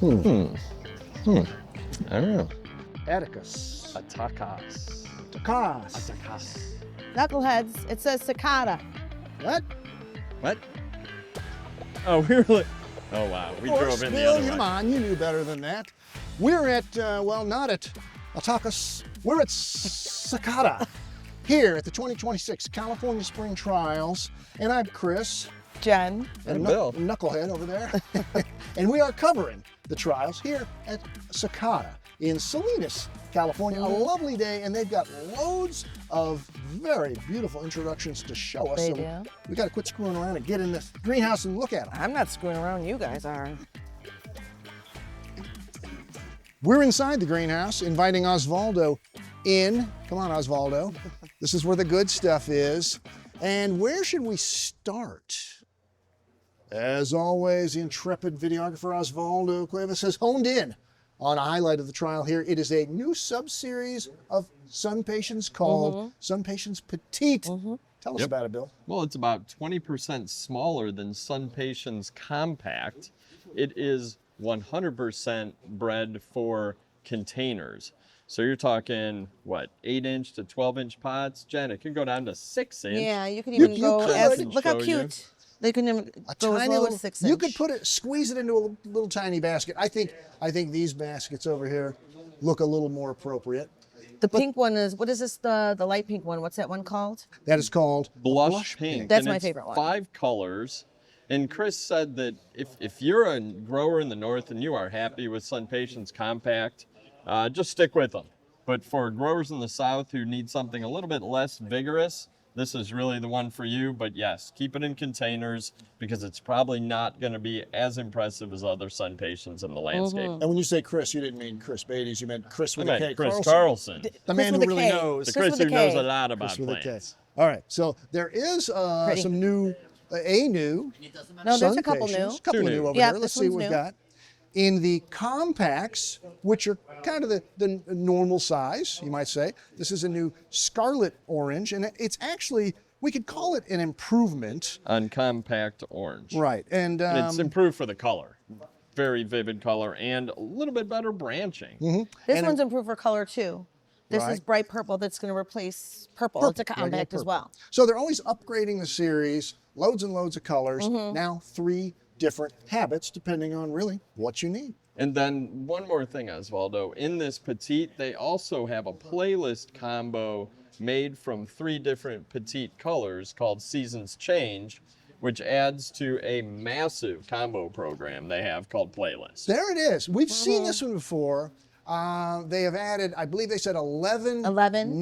I don't know. Atticus. Atakas. Takas. Atakas. Knuckleheads, it says Sakata. What? What? Oh, we were like, oh wow, we drove in the Bill, other way. come on, you knew better than that. We're at, well, not at Atakas. We're at Sakata here at the 2026 California Spring Trials. And I'm Chris. Jen. And Bill. Knucklehead over there. And we are covering the trials here at Sakata in Salinas, California. A lovely day, and they've got loads of very beautiful introductions to show us. They So do. we got to quit screwing around and get in the greenhouse and look at them. I'm not screwing around, you guys are. We're inside the greenhouse, inviting Osvaldo in. Come on, Osvaldo. This is where the good stuff is. And where should we start? As always, the intrepid videographer Osvaldo Cuevas has honed in on a highlight of the trial here. It is a new sub-series of SunPatiens called SunPatiens Petite. Tell us about it, Bill. Well, it's about 20% smaller than SunPatiens Compact. It is 100% bred for containers. So you're talking, what, 8-inch to 12-inch pots? Jen, it can go down to 6-inch. Yeah, you can even You go could. as, Can look how show you. cute. They can even A go as tiny low little, as 6 you inch. could put it, squeeze it into a little tiny basket. I think these baskets over here look a little more appropriate. The pink one is, what is this, the light pink one? What's that one called? That is called Blush pink. That's and my it's favorite one. 5 colors. And Chris said that if you're a grower in the north and you are happy with SunPatiens Compact, just stick with them. But for growers in the south who need something a little bit less vigorous, this is really the one for you. But yes, keep it in containers because it's probably not going to be as impressive as other SunPatiens in the landscape. And when you say Chris, you didn't mean Chris Beatties, you meant Chris I with a K. meant Chris Carlson. Carlson. The man who with a really K. knows. The Chris Chris with who a knows K. a lot about Chris with a K. plants. All right, so there is Pretty. some new, a new. No, there's a couple SunPatiens. new. Couple Two new new. over Yeah, there. Let's this see what one's we've new. got. In the compacts, which are kind of the normal size, you might say. This is a new Scarlet orange, and it's actually, we could call it an improvement. On compact orange. Right, and It's improved for the color. Very vivid color and a little bit better branching. This And one's improved for color too. This is Right. bright purple that's going to replace purple. It's a regular compact as purple. well. So they're always upgrading the series, loads and loads of colors. Now 3 different habits depending on really what you need. And then one more thing, Osvaldo. In this Petite, they also have a playlist combo made from 3 different Petite colors called Seasons Change, which adds to a massive combo program they have called Playlist. There it is. We've seen this one before. They have added, I believe they said 11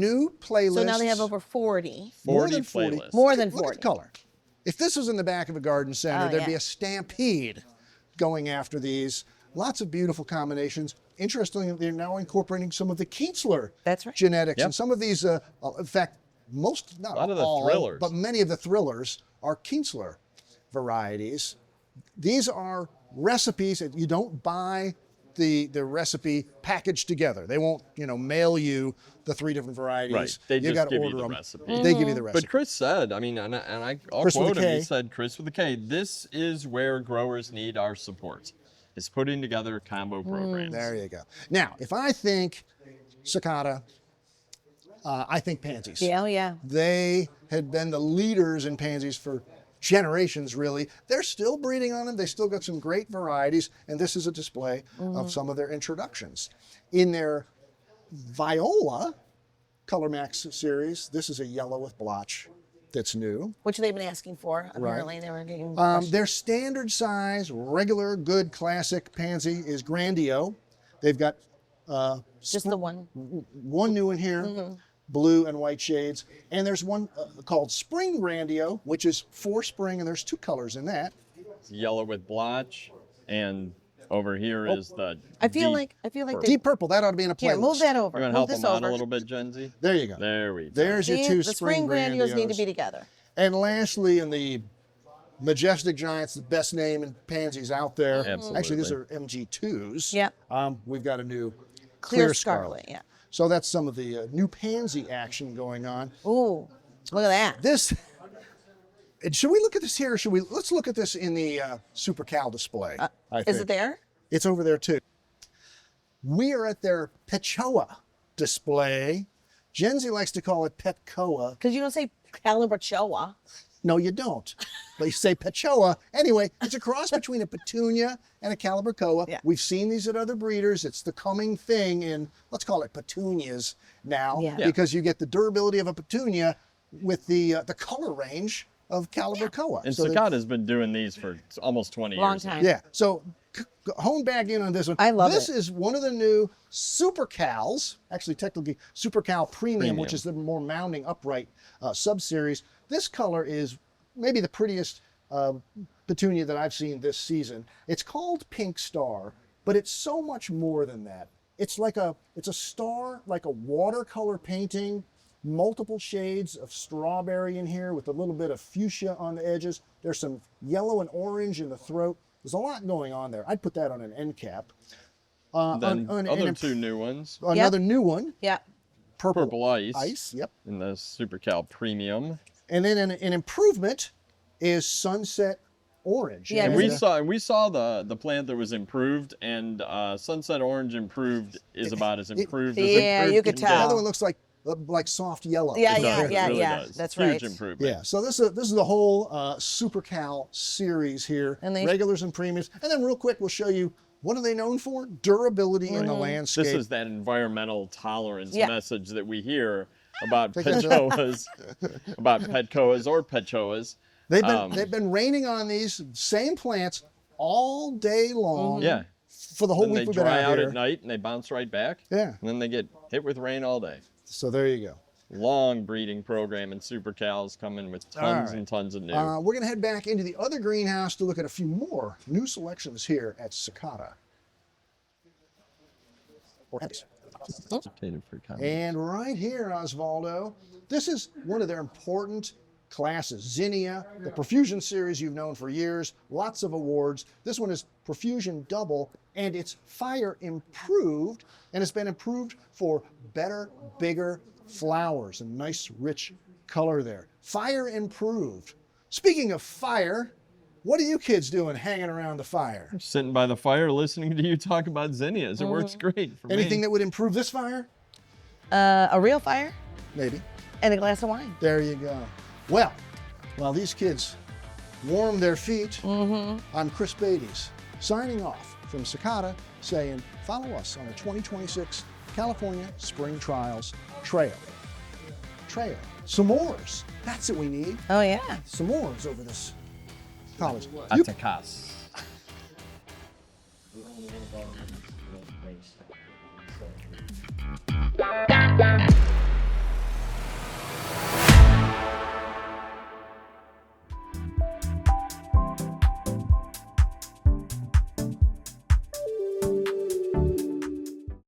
new playlists. So now they have over 40. More 40 than 40. playlists. More than Look 40. at the color. If this was in the back of a garden center, Oh, there'd be yeah. a stampede going after these. Lots of beautiful combinations. Interestingly, they're now incorporating some of the Kienzler That's right. genetics. Yep. And some of these, in fact, most, not A lot of the all, thrillers. but many of the thrillers are Kienzler varieties. These are recipes that you don't buy the recipe packaged together. They won't, mail you the 3 different varieties. Right. They you just gotta give you order the them. recipe. They give you the recipe. But Chris said, I mean, and I'll Chris with quote a him, K. he said, Chris with a K, this is where growers need our support, is putting together combo programs. There you go. Now, if I think Sakata, I think pansies. Yeah, oh yeah. They had been the leaders in pansies for generations, really. They're still breeding on them. They still got some great varieties, and this is a display of some of their introductions. In their Viola Colormax series, this is a yellow with blotch that's new. Which they've been asking for. Apparently they were getting Their standard size, regular, good, classic pansy is Grandio. They've got just the one. one new in here, blue and white shades. And there's one called Spring Grandio, which is for spring, and there's 2 colors in that. It's yellow with blotch, and over here is the I feel deep like they Deep purple, that ought to be in a playlist. Here, move that over. You're gonna Move help this them out over. a little bit, Genzi? There you go. There we go. There's your See, 2 the Spring Grandios need to Grandios. be together. And lastly, in the Majestic Giants, the best name in pansies out there. Absolutely. Actually, these are MG2s. Yep. We've got a new Clear Clear Scarlet, yeah. So that's some of the new pansy action going on. Ooh, look at that. This, should we look at this here, or let's look at this in the SuperCal display. I Is think. it there? It's over there too. We are at their Petchoa display. Jenzy likes to call it Petcoa. Because you don't say Calabachoa. No, you don't. But you say Petchoa. Anyway, it's a cross between a Petunia and a Calabacoa. Yeah. We've seen these at other breeders. It's the coming thing in, let's call it Petunias now, Yeah. because you get the durability of a Petunia with the color range of Calabacoa. And So Sakata's been doing these for almost 20 Long years. time. yeah, so hone back in on this one. I love this it. is one of the new SuperCals, actually technically SuperCal Premium, which is the more mounding upright sub-series. This color is maybe the prettiest Petunia that I've seen this season. It's called Pink Star, but it's so much more than that. It's a star, like a watercolor painting, multiple shades of strawberry in here with a little bit of fuchsia on the edges. There's some yellow and orange in the throat. There's a lot going on there. I'd put that on an end cap. Then other two new ones. Another new one, Yeah. Purple Ice. Ice, yep. In the SuperCal Premium. And then an improvement is Sunset Orange. Yeah, And And, we saw the plant that was improved, and Sunset Orange improved is about as improved as Yeah, improved you could can tell. the get. other one looks like soft yellow. Yeah, It yeah, does, it yeah, really yeah. does. That's Huge right. improvement. Yeah, so this is the whole SuperCal series here, And they- regulars and premiums. And then real quick, we'll show you, what are they known for? Durability in the landscape. This is that environmental tolerance Yeah. message that we hear about Take that. Petchoas, about Petcoas or Petchoas. They've been raining on these same plants all day long. Yeah. For the whole Then they week we've been dry out here. at night and they bounce right back. Yeah. And then they get hit with rain all day. So there you go. Long breeding program, and SuperCal's coming with tons All right. and tons of new. We're going to head back into the other greenhouse to look at a few more new selections here at Sakata. And right here, Osvaldo, this is one of their important classes. Zinnia, the Profusion series you've known for years, lots of awards. This one is Profusion Double, and it's fire improved, and it's been improved for better, bigger flowers and nice, rich color there. Fire improved. Speaking of fire, what are you kids doing hanging around the fire? Sitting by the fire listening to you talk about zinnias. It works great for Anything me. that would improve this fire? A real fire Maybe. and a glass of wine. There you go. Well, while these kids warm their feet, I'm Chris Beatties, signing off from Sakata, saying follow us on the 2026 California Spring Trials Trail. S'mores. That's what we need. Oh, yeah. S'mores over this college. Atakas. Bye.